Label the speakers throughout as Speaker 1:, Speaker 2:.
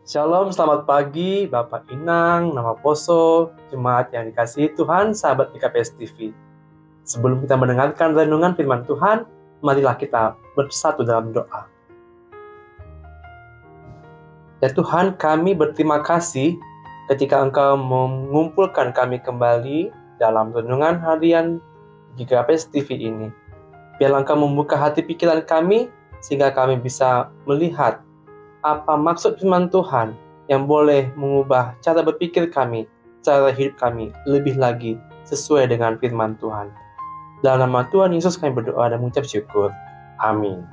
Speaker 1: Shalom, selamat pagi Bapak Inang, Nama Poso, Jemaat yang dikasihi Tuhan, sahabat IKPS TV. Sebelum kita mendengarkan renungan firman Tuhan, marilah kita bersatu dalam doa. Ya Tuhan, kami berterima kasih ketika Engkau mengumpulkan kami kembali dalam renungan harian IKPS TV ini. Biarlah Engkau membuka hati pikiran kami, sehingga kami bisa melihat apa maksud firman Tuhan yang boleh mengubah cara berpikir kami, cara hidup kami lebih lagi sesuai dengan firman Tuhan. Dalam nama Tuhan Yesus kami berdoa dan mengucap syukur. Amin.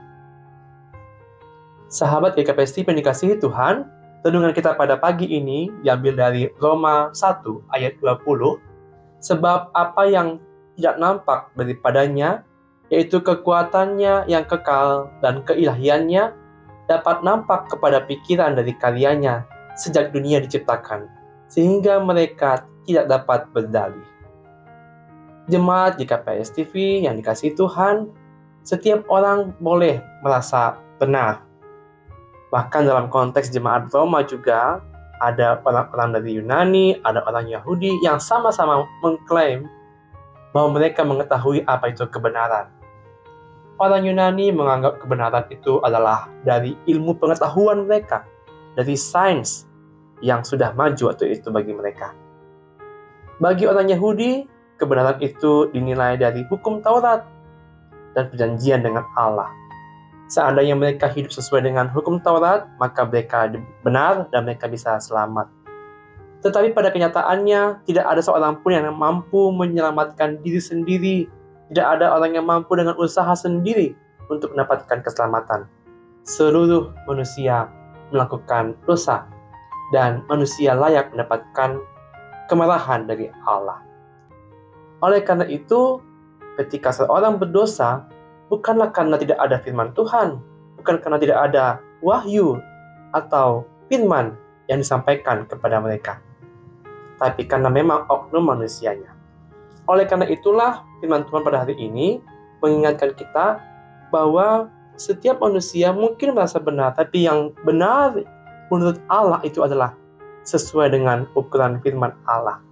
Speaker 1: Sahabat GKPS TV yang dikasihi Tuhan, renungan kita pada pagi ini diambil dari Roma 1 ayat 20. Sebab apa yang tidak nampak daripadanya, yaitu kekuatannya yang kekal dan keilahiannya, dapat nampak kepada pikiran dari karyanya sejak dunia diciptakan, sehingga mereka tidak dapat berdalih. Jemaat GKPS TV yang dikasihi Tuhan, setiap orang boleh merasa benar. Bahkan dalam konteks jemaat Roma juga, ada orang-orang dari Yunani, ada orang Yahudi yang sama-sama mengklaim bahwa mereka mengetahui apa itu kebenaran. Orang Yunani menganggap kebenaran itu adalah dari ilmu pengetahuan mereka, dari sains yang sudah maju waktu itu bagi mereka. Bagi orang Yahudi, kebenaran itu dinilai dari hukum Taurat dan perjanjian dengan Allah. Seandainya mereka hidup sesuai dengan hukum Taurat, maka mereka benar dan mereka bisa selamat. Tetapi pada kenyataannya, tidak ada seorang pun yang mampu menyelamatkan diri sendiri. Tidak ada orang yang mampu dengan usaha sendiri untuk mendapatkan keselamatan. Seluruh manusia melakukan dosa, dan manusia layak mendapatkan kemarahan dari Allah. Oleh karena itu, ketika seorang berdosa, bukanlah karena tidak ada firman Tuhan, bukan karena tidak ada wahyu atau firman yang disampaikan kepada mereka, tapi karena memang oknum manusianya. Oleh karena itulah firman Tuhan pada hari ini mengingatkan kita bahwa setiap manusia mungkin merasa benar, tapi yang benar menurut Allah itu adalah sesuai dengan ukuran firman Allah.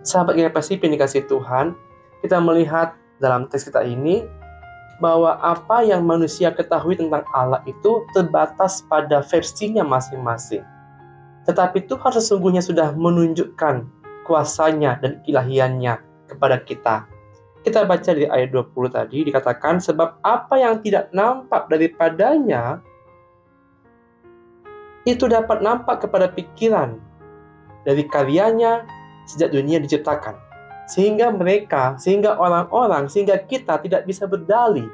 Speaker 1: Sahabat GKPS yang dikasihi Tuhan, kita melihat dalam teks kita ini bahwa apa yang manusia ketahui tentang Allah itu terbatas pada versinya masing-masing. Tetapi Tuhan sesungguhnya sudah menunjukkan kuasanya dan ilahiannya kepada kita. Kita baca di ayat 20 tadi, dikatakan, sebab apa yang tidak nampak daripadanya, itu dapat nampak kepada pikiran dari karyanya sejak dunia diciptakan. Sehingga orang-orang, sehingga kita tidak bisa berdalih.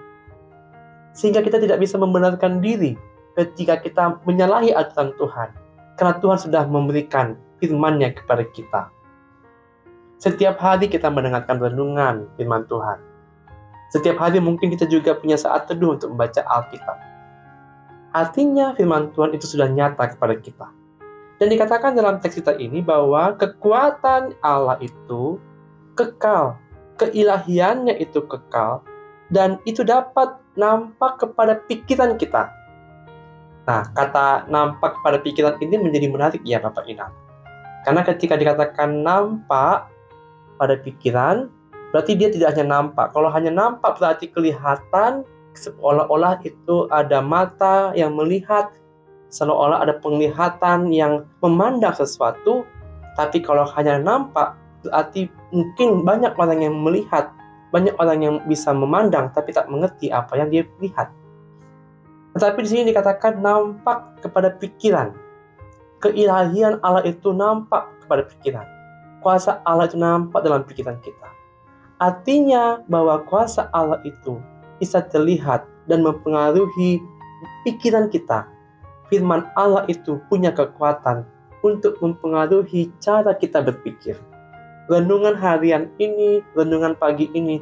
Speaker 1: Sehingga kita tidak bisa membenarkan diri ketika kita menyalahi aturan Tuhan. Karena Tuhan sudah memberikan firman-Nya kepada kita. Setiap hari kita mendengarkan renungan firman Tuhan. Setiap hari mungkin kita juga punya saat teduh untuk membaca Alkitab. Artinya firman Tuhan itu sudah nyata kepada kita. Dan dikatakan dalam teks kita ini bahwa kekuatan Allah itu kekal, keilahiannya itu kekal, dan itu dapat nampak kepada pikiran kita. Nah, kata nampak pada pikiran ini menjadi menarik ya Bapak Inang. Karena ketika dikatakan nampak pada pikiran, berarti dia tidak hanya nampak. Kalau hanya nampak berarti kelihatan, seolah-olah itu ada mata yang melihat, seolah-olah ada penglihatan yang memandang sesuatu. Tapi kalau hanya nampak, berarti mungkin banyak orang yang melihat, banyak orang yang bisa memandang, tapi tak mengerti apa yang dia lihat. Tetapi di sini dikatakan nampak kepada pikiran. Keilahian Allah itu nampak kepada pikiran. Kuasa Allah itu nampak dalam pikiran kita. Artinya bahwa kuasa Allah itu bisa terlihat dan mempengaruhi pikiran kita. Firman Allah itu punya kekuatan untuk mempengaruhi cara kita berpikir. Renungan harian ini, renungan pagi ini,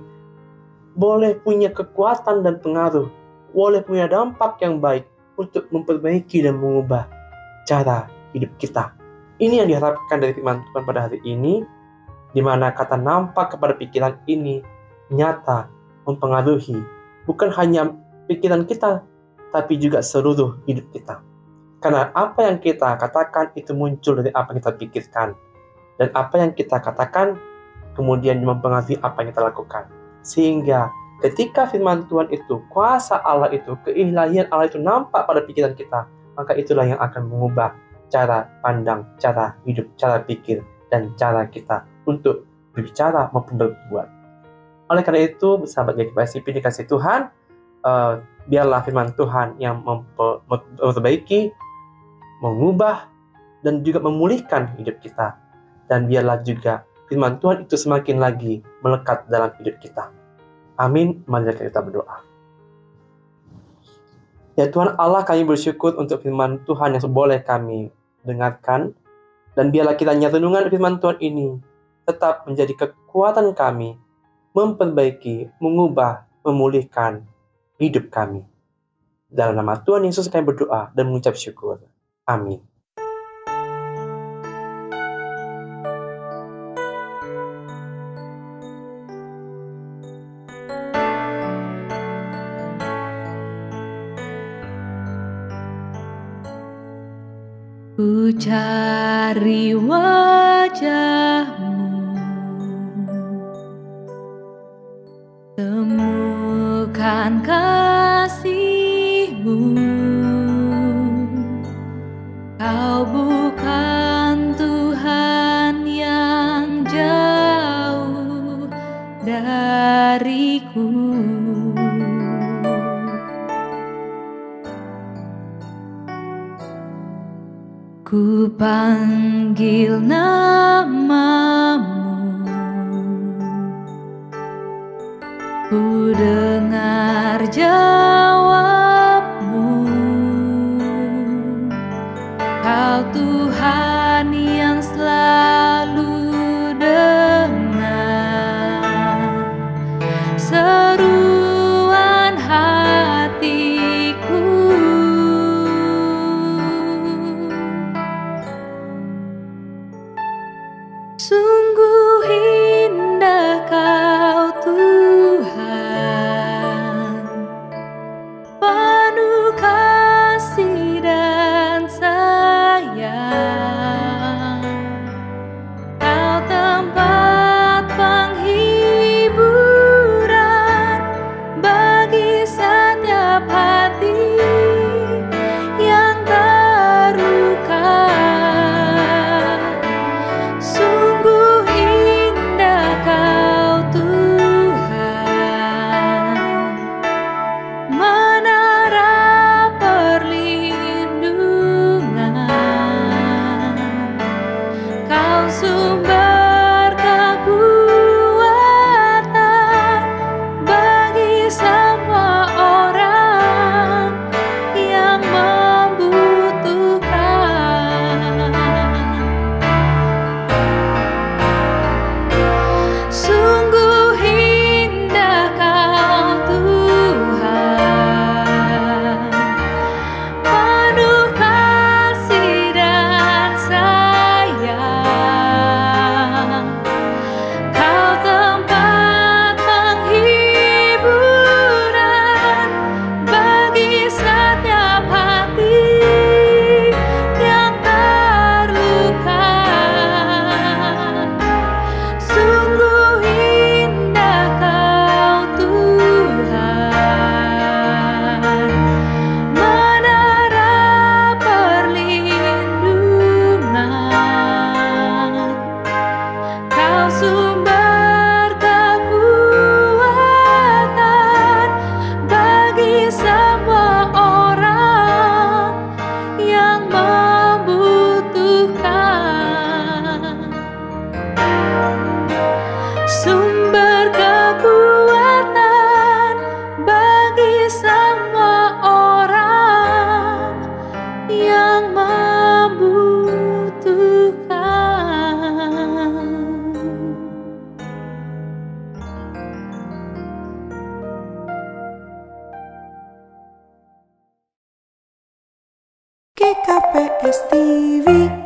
Speaker 1: boleh punya kekuatan dan pengaruh, boleh punya dampak yang baik untuk memperbaiki dan mengubah cara hidup kita. Ini yang diharapkan dari firman Tuhan pada hari ini, di mana kata nampak kepada pikiran ini nyata mempengaruhi bukan hanya pikiran kita, tapi juga seluruh hidup kita. Karena apa yang kita katakan itu muncul dari apa yang kita pikirkan. Dan apa yang kita katakan kemudian mempengaruhi apa yang kita lakukan. Sehingga ketika firman Tuhan itu, kuasa Allah itu, keilahian Allah itu nampak pada pikiran kita, maka itulah yang akan mengubah cara pandang, cara hidup, cara pikir, dan cara kita untuk berbicara maupun berbuat. Oleh karena itu, sahabat GKPSIP dikasih Tuhan, biarlah firman Tuhan yang memperbaiki, mengubah, dan juga memulihkan hidup kita. Dan biarlah juga firman Tuhan itu semakin lagi melekat dalam hidup kita. Amin. Mari kita berdoa. Ya Tuhan Allah, kami bersyukur untuk firman Tuhan yang boleh kami dengarkan. Dan biarlah kiranya renungan firman Tuhan ini tetap menjadi kekuatan kami, memperbaiki, mengubah, memulihkan hidup kami. Dalam nama Tuhan Yesus kami berdoa dan mengucap syukur. Amin.
Speaker 2: Ku cari wajah-Mu, temukan kasih-Mu. Kau bukan Tuhan yang jauh dariku. Ku panggil nama-Mu, ku dengar jawab-Mu. Kau Tuhan yang selalu dengar seruan hatiku. Sungguh indah Kau Tuhan, penuh kasih dan sayang. Kau tempat penghiburan bagi setiap hati yang terluka. Sungguh indah Kau Tuhan, menara perlindungan. Kau sumber kekuatan bagi semua orang yang membutuhkan. Sungguh indah Kau Tuhan, penuh kasih dan sayang. Kau tempat penghiburan bagi setiap hati yang terluka. Sungguh indah Kau Tuhan, menara perlindungan. Kau sumber kekuatan bagi semua orang yang membutuhkan. Sumber kekuatan bagi semua orang yang membutuhkan. GKPS TV.